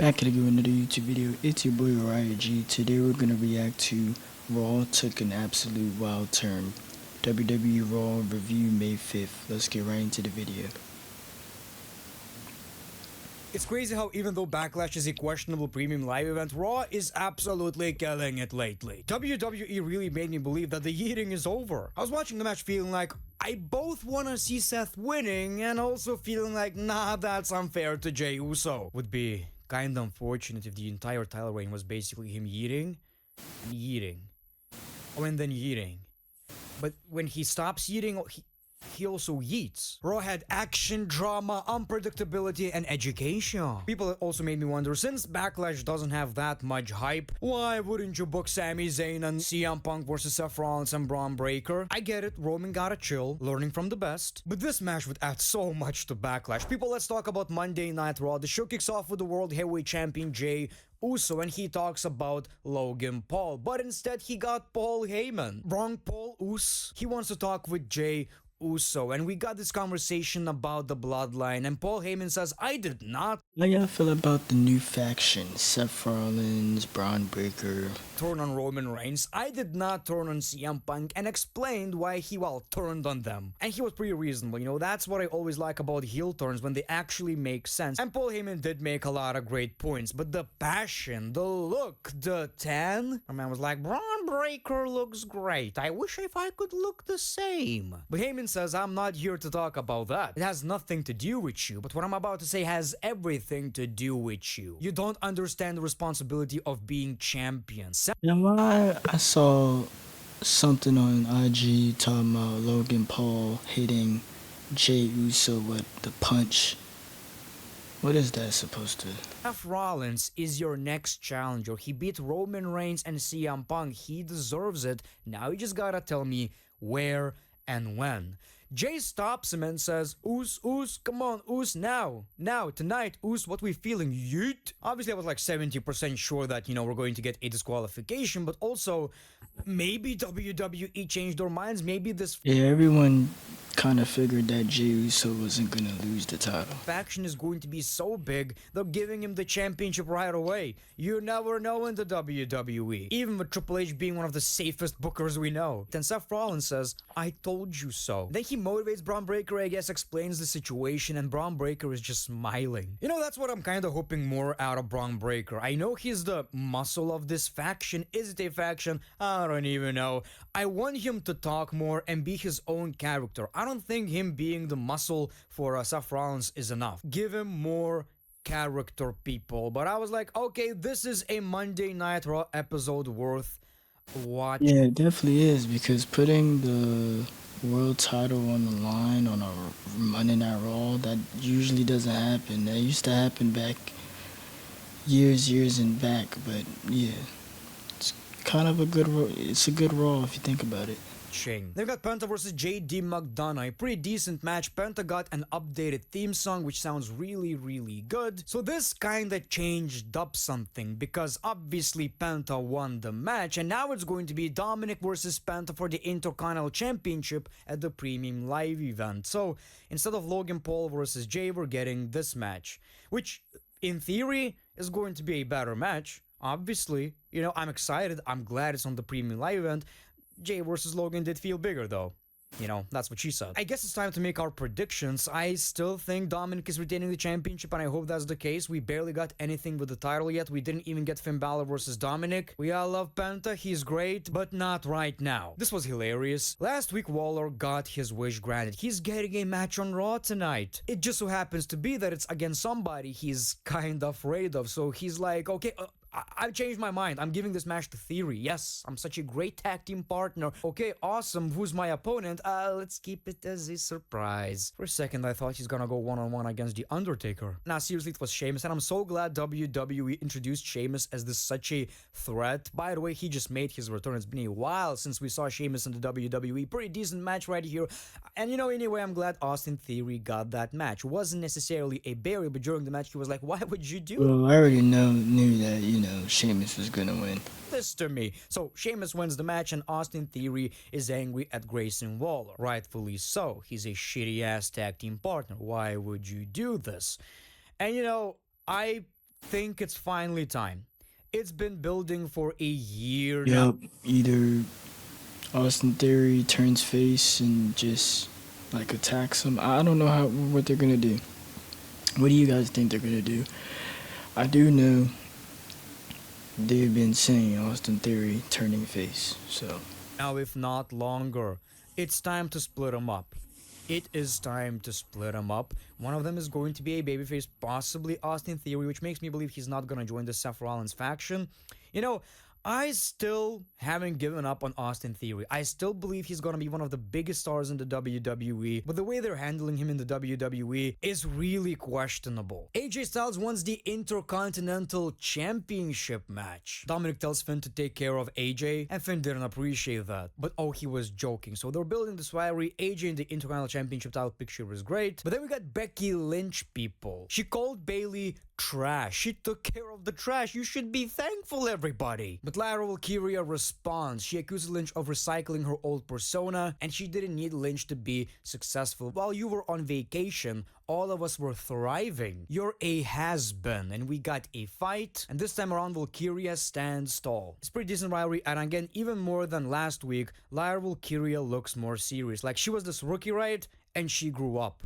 Back at again with another YouTube video. It's your boy Uriah G. Today we're gonna react to Raw Took an Absolute Wild Turn. WWE Raw review May 5th. Let's get right into the video. It's crazy how even though Backlash is a questionable premium live event, Raw is absolutely killing it lately. WWE really made me believe that the yeeting is over. I was watching the match feeling like I both want to see Seth winning and also feeling like, nah, that's unfair to Jey Uso. Would be kinda unfortunate if the entire title reign was basically him yeeting and yeeting. Oh, and then yeeting. But when he stops yeeting, he also yeets. Raw had action, drama, unpredictability, and education. People also made me wonder, since Backlash doesn't have that much hype, why wouldn't you book Sami Zayn and CM Punk versus Seth Rollins and Braun Breaker? I get it, Roman gotta chill, learning from the best. But this match would add so much to Backlash. People, let's talk about Monday Night Raw. The show kicks off with the World Heavyweight Champion Jey Uso, and he talks about Logan Paul, but instead he got Paul Heyman. Wrong Paul Us. He wants to talk with Jey Uso, and we got this conversation about the bloodline, and Paul Heyman says, I did not How y'all feel about the new faction? Seth Rollins, Braun Breaker. turn on Roman Reigns. I did not turn on CM Punk, and explained why he, turned on them. And he was pretty reasonable, you know, that's what I always like about heel turns, when they actually make sense. And Paul Heyman did make a lot of great points, but the passion, the look, the tan, my man was like, Braun Breaker looks great. I wish if I could look the same. But Heyman says, I'm not here to talk about that. It has nothing to do with you, but what I'm about to say has everything to do with you. You don't understand the responsibility of being champion. And why I saw something on IG talking about Logan Paul hitting Jey Uso with the punch. What is that supposed to? Seth Rollins is your next challenger. He beat Roman Reigns and CM Punk. He deserves it. Now you just gotta tell me where and when. Jey stops him and says, Us, come on, Us, now, tonight, Us, what we feeling, yeet? Obviously, I was like 70% sure that, you know, we're going to get a disqualification, but also, maybe WWE changed their minds, maybe this Yeah, everyone kind of figured that Jey Uso wasn't gonna lose the title. faction is going to be so big, they're giving him the championship right away. You never know in the WWE. Even with Triple H being one of the safest bookers we know. Then Seth Rollins says, I told you so. Then he motivates Braun Breaker, I guess, explains the situation, and Braun Breaker is just smiling. You know, that's what I'm kind of hoping more out of Braun Breaker. I know he's the muscle of this faction. Is it a faction? I don't even know. I want him to talk more and be his own character. I don't think him being the muscle for Seth Rollins is enough. Give him more character, people. But I was like, okay, this is a Monday Night Raw episode worth watching. Yeah, it definitely is, because putting the world title on the line on a Monday Night Raw, that usually doesn't happen. That used to happen back years and back, but yeah, it's kind of a good it's a good Raw if you think about it. They've got Penta versus JD McDonough, a pretty decent match. Penta got an updated theme song, which sounds really good. So this kinda changed up something, because obviously Penta won the match, and now it's going to be Dominic versus Penta for the Intercontinental Championship at the Premium Live event. So instead of Logan Paul versus Jey, we're getting this match, which in theory is going to be a better match. Obviously, you know, I'm excited. I'm glad it's on the Premium Live event. Jey versus Logan did feel bigger though. You know, that's what she said. I guess it's time to make our predictions. I still think Dominic is retaining the championship, and I hope that's the case. We barely got anything with the title yet. We didn't even get Finn Balor versus Dominic. We all love Penta, he's great, but not right now. This was hilarious. Last week, Waller got his wish granted. He's getting a match on Raw tonight. It just so happens to be that it's against somebody he's kind of afraid of, so he's like, okay, I've changed my mind. I'm giving this match to Theory. Yes, I'm such a great tag team partner. Okay, awesome. Who's my opponent? Let's keep it as a surprise. For a second, I thought he's gonna go one-on-one against The Undertaker. Nah, seriously, it was Sheamus, and I'm so glad WWE introduced Sheamus as this such a threat. By the way, he just made his return. It's been a while since we saw Sheamus in the WWE. Pretty decent match right here. And you know, anyway, I'm glad Austin Theory got that match. Wasn't necessarily a barrier, but during the match, he was like, why would you do it? Well, I already knew that, you know, Sheamus was gonna win. This to me. So Sheamus wins the match, and Austin Theory is angry at Grayson Waller. Rightfully so. He's a shitty ass tag team partner. Why would you do this? And you know, I think it's finally time. It's been building for a year now. Yep, either Austin Theory turns face and just like attacks him. I don't know what they're gonna do. What do you guys think they're gonna do? I do know they've been saying Austin Theory turning face, so Now, if not longer, it's time to split them up. It is time to split them up. One of them is going to be a babyface, possibly Austin Theory, which makes me believe he's not going to join the Seth Rollins faction. You know, I still haven't given up on Austin Theory. I still believe he's going to be one of the biggest stars in the WWE, but the way they're handling him in the WWE is really questionable. AJ Styles wants the Intercontinental Championship match. Dominic tells Finn to take care of AJ, and Finn didn't appreciate that. But oh, he was joking. So they're building this rivalry. AJ in the Intercontinental Championship title picture was great. But then we got Becky Lynch, people. She called Bayley trash. She took care of the trash. You should be thankful, everybody. But Lyra Valkyria responds. She accuses Lynch of recycling her old persona, and she didn't need Lynch to be successful. While you were on vacation, all of us were thriving. You're a has-been, and we got a fight, and this time around Valkyria stands tall. It's pretty decent rivalry, and again, even more than last week, Lyra Valkyria looks more serious. Like, she was this rookie, right? And she grew up.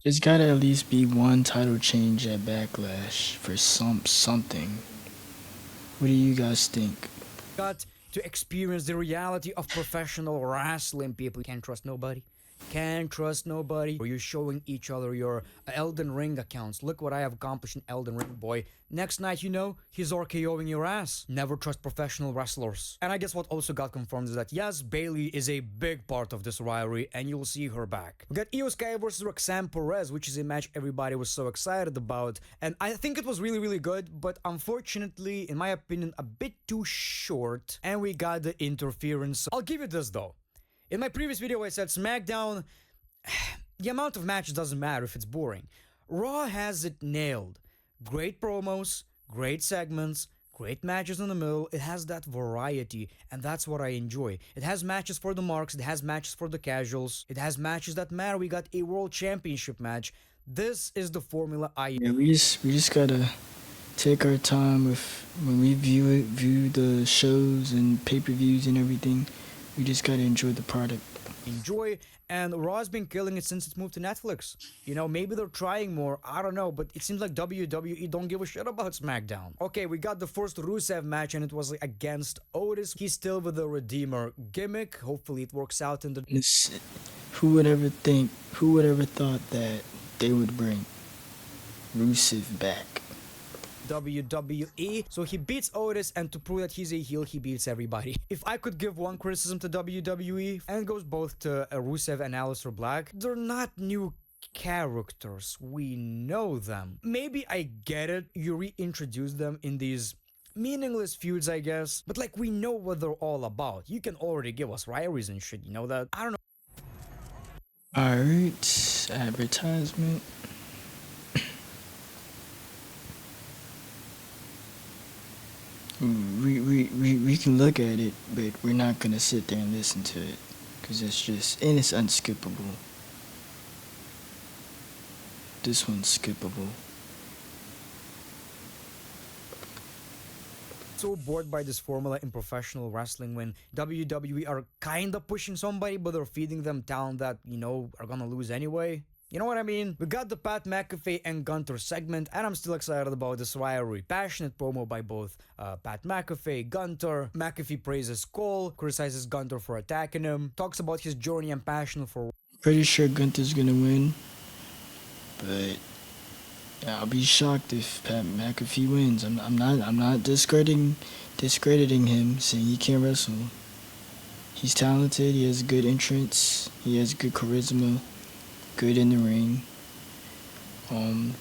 there's gotta at least be one title change at Backlash for something. What do you guys think? Got to experience the reality of professional wrestling, people. You can't trust nobody. Can't trust nobody. Or you're showing each other your Elden Ring accounts. Look what I have accomplished in Elden Ring, boy. Next night, you know, he's RKOing your ass. Never trust professional wrestlers. And I guess what also got confirmed is that, yes, Bayley is a big part of this rivalry, and you'll see her back. We got Io Sky versus Roxanne Perez, which is a match everybody was so excited about. And I think it was really, really good, but unfortunately, in my opinion, a bit too short. And we got the interference. I'll give you this, though. In my previous video, I said SmackDown, the amount of matches doesn't matter if it's boring. Raw has it nailed. Great promos, great segments, great matches in the middle. It has that variety, and that's what I enjoy. It has matches for the marks, it has matches for the casuals, it has matches that matter. We got a world championship match. This is the formula Yeah, we just gotta take our time with when we view the shows and pay-per-views and everything. We just gotta enjoy the product. enjoy, and Raw's been killing it since it's moved to Netflix. You know, maybe they're trying more, I don't know, but it seems like WWE don't give a shit about SmackDown. Okay, we got the first Rusev match, and it was against Otis. He's still with the Redeemer gimmick. Hopefully it works out in the... Who would ever thought that they would bring Rusev back? WWE. So he beats Otis, and to prove that he's a heel, he beats everybody. If I could give one criticism to WWE, and it goes both to Rusev and Aleister Black, they're not new characters. We know them. Maybe I get it, you reintroduce them in these meaningless feuds, I guess, but like, we know what they're all about. You can already give us rivalries and shit, you know that? I don't know. Alright, advertisement. We can look at it, but we're not gonna sit there and listen to it, cause it's unskippable. This one's skippable. So bored by this formula in professional wrestling when WWE are kinda pushing somebody, but they're feeding them talent that, you know, are gonna lose anyway. You know what I mean? We got the Pat McAfee and Gunter segment, and I'm still excited about this rivalry. Passionate promo by both Pat McAfee, Gunter. McAfee praises Cole, criticizes Gunter for attacking him, talks about his journey and passion for... Pretty sure Gunter's gonna win, but I'll be shocked if Pat McAfee wins. I'm not discrediting him, saying he can't wrestle. He's talented. He has good entrance. He has good charisma. Good in the ring. I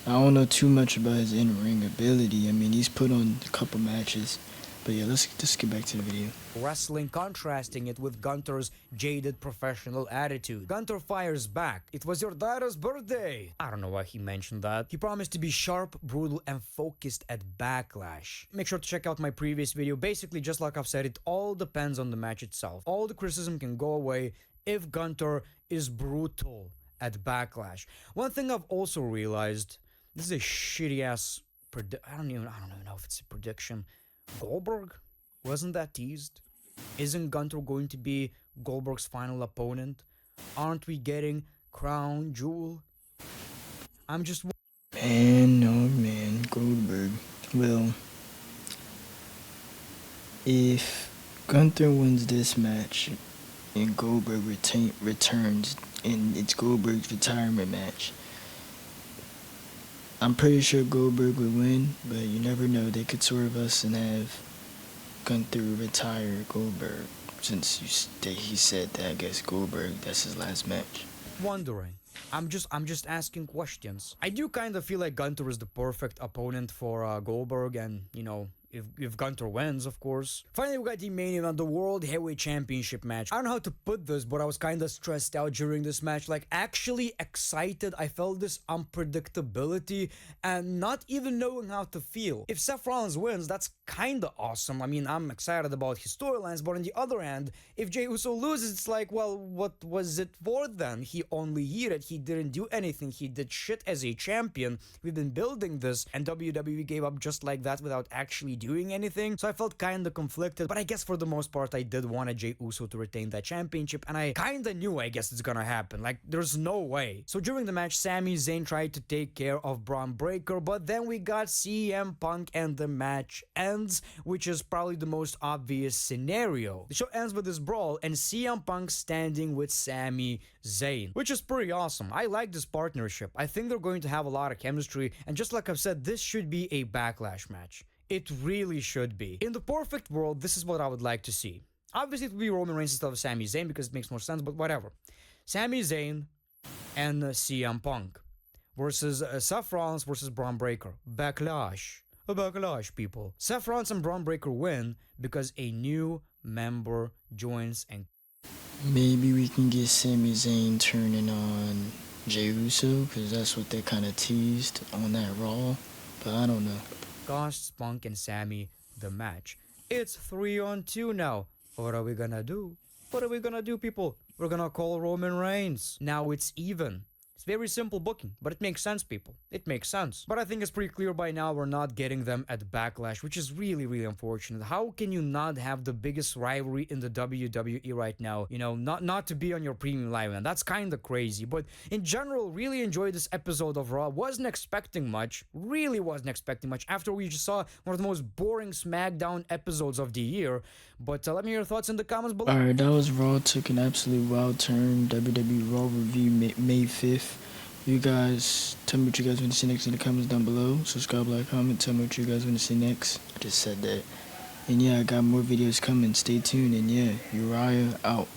don't know too much about his in-ring ability. I mean, he's put on a couple matches. But yeah, let's get back to the video. Wrestling, contrasting it with Gunter's jaded professional attitude. Gunter fires back. It was your daughter's birthday. I don't know why he mentioned that. He promised to be sharp, brutal, and focused at Backlash. Make sure to check out my previous video. Basically, just like I've said, it all depends on the match itself. All the criticism can go away if Gunter is brutal at Backlash. One thing I've also realized, This is a shitty ass. I don't even know if it's a prediction. Goldberg, wasn't that teased? Isn't Gunter going to be Goldberg's final opponent? Aren't we getting Crown Jewel? I'm just. Man, oh man, Goldberg. Well, if Gunther wins this match and Goldberg returns and it's Goldberg's retirement match, I'm pretty sure Goldberg would win, but you never know. They could swerve us and have Gunther retire Goldberg, since he said that I guess Goldberg, that's his last match. Wondering. I'm just asking questions. I do kind of feel like Gunter is the perfect opponent for Goldberg, and if Gunter wins, of course. Finally, we got the main event, the World Heavyweight Championship match. I don't know how to put this, but I was kind of stressed out during this match. Like, actually excited. I felt this unpredictability and not even knowing how to feel. If Seth Rollins wins, that's kind of awesome. I mean, I'm excited about his storylines, but on the other hand, if Jey Uso loses, it's like, well, what was it for then? He only heated. He didn't do anything. He did shit as a champion. We've been building this, and WWE gave up just like that without actually doing anything, so I felt kinda conflicted, but I guess for the most part I did want Jey Uso to retain that championship, and I kinda knew, I guess, it's gonna happen. Like, there's no way. So during the match, Sami Zayn tried to take care of Braun Breaker, but then we got CM Punk and the match ends, which is probably the most obvious scenario. The show ends with this brawl and CM Punk standing with Sami Zayn, which is pretty awesome. I like this partnership. I think they're going to have a lot of chemistry, and just like I've said, this should be a Backlash match. It really should be. In the perfect world, this is what I would like to see. Obviously, it would be Roman Reigns instead of Sami Zayn because it makes more sense, but whatever. Sami Zayn and CM Punk versus Seth Rollins versus Braun Breaker. Backlash. A backlash, people. Seth Rollins and Braun Breaker win because a new member joins, and maybe we can get Sami Zayn turning on Jey Uso, because that's what they kind of teased on that Raw, but I don't know. costs Punk and Sami the match. It's 3-on-2 now. What are we gonna do? What are we gonna do, people? We're gonna call Roman Reigns. Now it's even. It's very simple booking, but it makes sense, people. It makes sense. But I think it's pretty clear by now we're not getting them at Backlash, which is really, really unfortunate. How can you not have the biggest rivalry in the WWE right now? Not to be on your premium live event. That's kind of crazy. But in general, really enjoyed this episode of Raw. Wasn't expecting much. Really wasn't expecting much after we just saw one of the most boring SmackDown episodes of the year. But let me know your thoughts in the comments below. Alright, that was Raw. Took an absolute wild turn. WWE Raw review May 5th. You guys, tell me what you guys want to see next in the comments down below. Subscribe, like, comment, tell me what you guys want to see next. I just said that. And yeah, I got more videos coming. Stay tuned. And yeah, Uriah out.